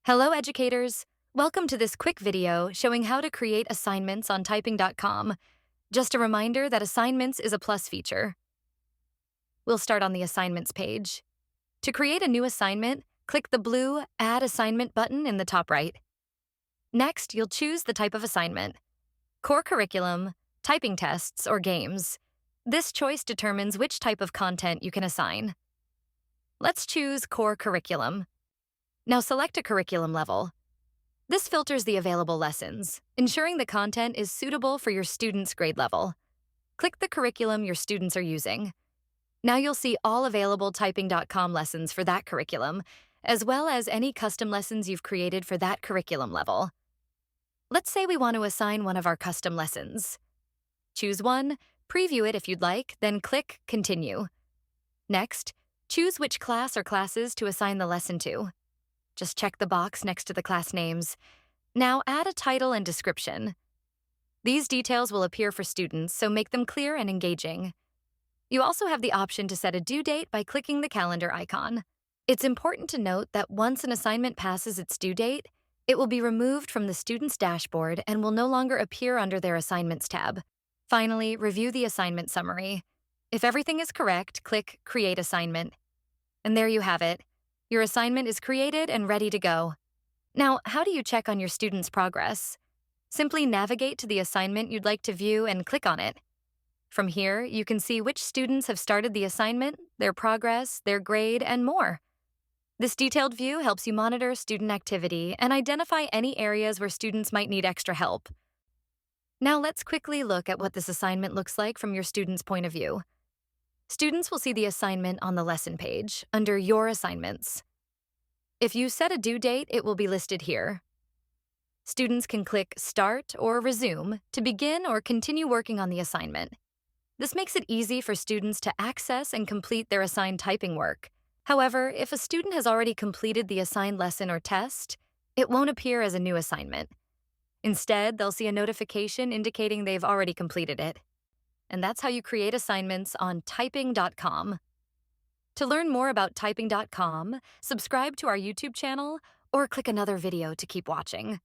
Hello, educators! Welcome to this quick video showing how to create assignments on typing.com. Just a reminder that assignments is a plus feature. We'll start on the assignments page. To create a new assignment, click the blue Add Assignment button in the top right. Next, you'll choose the type of assignment: core curriculum, typing tests, or games. This choice determines which type of content you can assign. Let's choose core curriculum. Now select a curriculum level. This filters the available lessons, ensuring the content is suitable for your student's grade level. Click the curriculum your students are using. Now you'll see all available typing.com lessons for that curriculum, as well as any custom lessons you've created for that curriculum level. Let's say we want to assign one of our custom lessons. Choose one, preview it if you'd like, then click Continue. Next, choose which class or classes to assign the lesson to. Just check the box next to the class names. Now add a title and description. These details will appear for students, so make them clear and engaging. You also have the option to set a due date by clicking the calendar icon. It's important to note that once an assignment passes its due date, it will be removed from the student's dashboard and will no longer appear under their Assignments tab. Finally, review the assignment summary. If everything is correct, click Create Assignment. And there you have it. Your assignment is created and ready to go. Now, how do you check on your student's progress? Simply navigate to the assignment you'd like to view and click on it. From here, you can see which students have started the assignment, their progress, their grade, and more. This detailed view helps you monitor student activity and identify any areas where students might need extra help. Now let's quickly look at what this assignment looks like from your student's point of view. Students will see the assignment on the lesson page, under Your Assignments. If you set a due date, it will be listed here. Students can click Start or Resume to begin or continue working on the assignment. This makes it easy for students to access and complete their assigned typing work. However, if a student has already completed the assigned lesson or test, it won't appear as a new assignment. Instead, they'll see a notification indicating they've already completed it. And that's how you create assignments on typing.com. To learn more about typing.com, subscribe to our YouTube channel or click another video to keep watching.